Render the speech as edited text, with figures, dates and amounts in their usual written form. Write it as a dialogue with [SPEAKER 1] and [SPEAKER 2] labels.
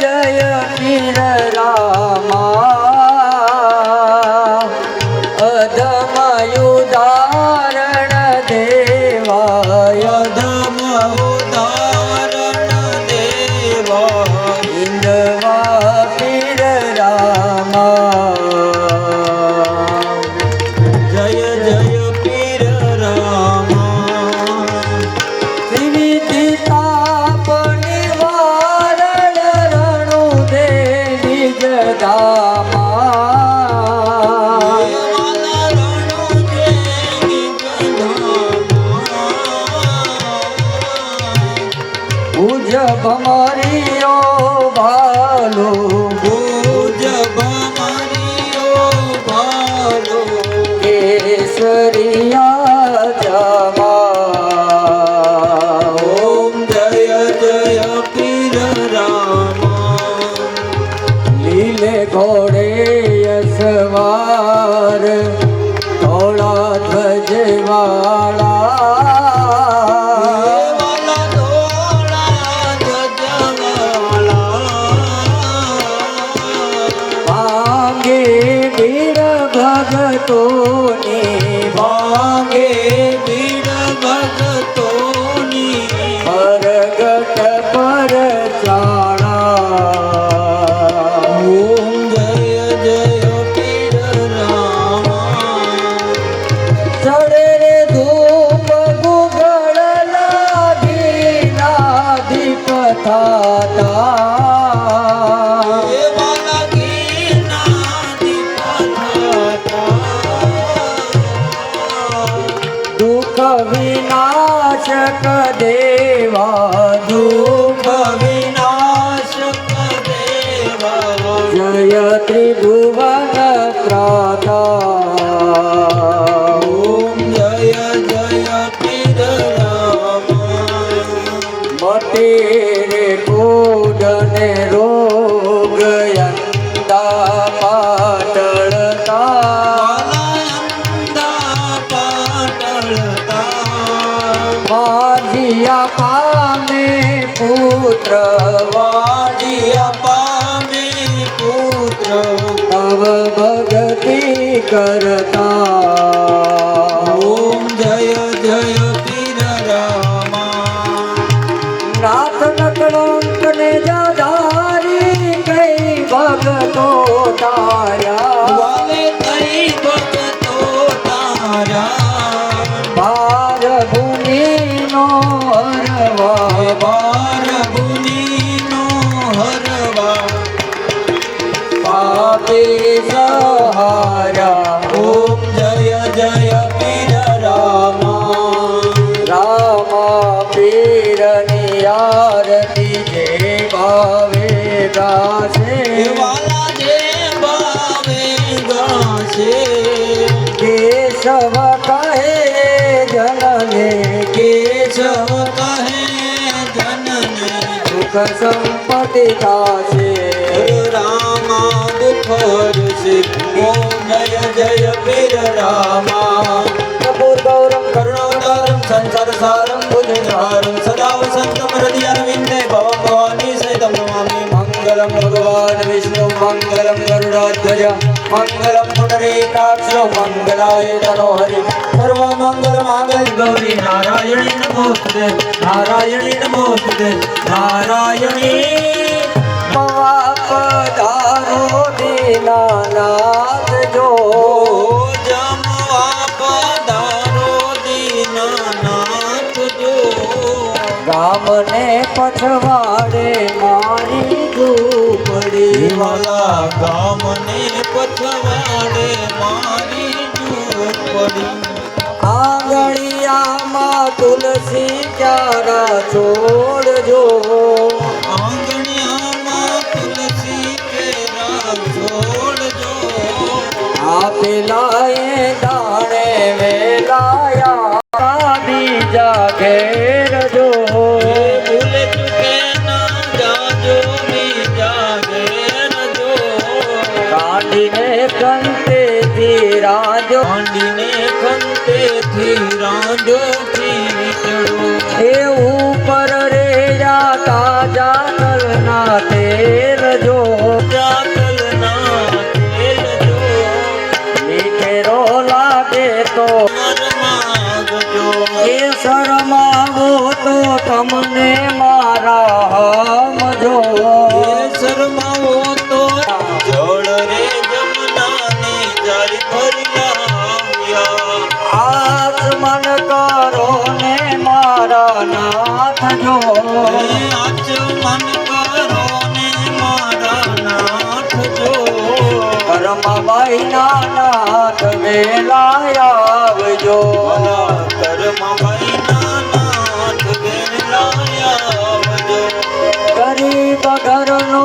[SPEAKER 1] जय पीर रामा अधम उदाहरण देवा
[SPEAKER 2] अधम उदाहरण देवा
[SPEAKER 1] इंदवा पीर रामा
[SPEAKER 2] जय जय पीर रामा
[SPEAKER 1] त्रिविधि ताप निवारण रणु दे निज धामा पूज भमरियो भालो
[SPEAKER 2] पूज भमरियो भालो
[SPEAKER 1] केसरिया जमा
[SPEAKER 2] ओम जय जय पीर रामा
[SPEAKER 1] लीले घोड़े सवार थोड़ा ध्वज वाला भांगे वीर भगतोनी
[SPEAKER 2] भांगे वीर भगतोनी
[SPEAKER 1] परगट पर चाणा
[SPEAKER 2] ओम जय जय पीर रामा
[SPEAKER 1] चढ़े रे धूप गुगल लागी नादीप थाता दुख विनाशक देवा दुख
[SPEAKER 2] विनाशक देवा
[SPEAKER 1] जय त्रिभुवन त्राता
[SPEAKER 2] ओम जय जय पीर रामा
[SPEAKER 1] मटे रे कोडने रोग यंदा पाटलता वाजिया पामे पुत्र
[SPEAKER 2] वाजिया पामे पुत्र
[SPEAKER 1] तव भगति करता
[SPEAKER 2] ओम जय जय पीर रामा
[SPEAKER 1] नाथ नकलंक ने जाधारी कई भगतो तारा
[SPEAKER 2] वाले कई भगतो तारा
[SPEAKER 1] भार भूमि नो हरवा
[SPEAKER 2] बार भुनी नो हरवा
[SPEAKER 1] पापे सहारा
[SPEAKER 2] ओम जय जय पीर रामा
[SPEAKER 1] रामा पीर नियारती जे भावे गासे
[SPEAKER 2] वाला जे बावे गासे
[SPEAKER 1] केशव कहे जनने
[SPEAKER 2] केशव कहे जनने
[SPEAKER 1] सुख संपत्ति दासे
[SPEAKER 2] रामा दुख हरसे ओम जय जय पीर रामा
[SPEAKER 1] कपूर गौरम
[SPEAKER 2] करुणावतारम संसार सारम भुजहारम सदा वसंतम हृदयारविंदे भवं भवानी सहितं नमामि
[SPEAKER 1] मंगलम भगवान विष्णु मंगलम गरुडाध्वज मंगलम पुंडरीकाक्षो मंगलाय तनोहरि सर्वमंगल मांगल्य गौरी नारायणी नमोस्तुते नारायणी नमोस्तुते नारायणी पधारो दीनानाथ जो
[SPEAKER 2] जमवा पधारो दीनानाथ जो
[SPEAKER 1] गाम ने पछवाड़े मारी झूपड़ी
[SPEAKER 2] वाला गाम ने पछवाड़े मारी झूपड़ी
[SPEAKER 1] आंगणिया माँ तुलसी चारा छोड़ो
[SPEAKER 2] आंगणिया माँ तुलसी केरा छोड़ जो
[SPEAKER 1] आप लाए दाने में लाया बीजा घेर जो
[SPEAKER 2] भूल चुके ना जाजो भी जागेर जो
[SPEAKER 1] कांडी ने कंते थी राजो
[SPEAKER 2] कांडी ने खंते थी राजो की चढ़ो
[SPEAKER 1] हे ऊपर रे जाता जातल ना तेर અમને મારા સમજો
[SPEAKER 2] એ શરમાવો તો જળ રે જમનાને જારી ભરી લાવ્યા
[SPEAKER 1] આચમન કરો ને મારા નાથ જો
[SPEAKER 2] એ આચમન કરો ને મારા નાથ જો
[SPEAKER 1] કર્મભાઈ ના નાથ વેલા આવજો
[SPEAKER 2] કર્મભાઈ ના નાથ વેલા આવજો
[SPEAKER 1] ગરીબ ઘરનો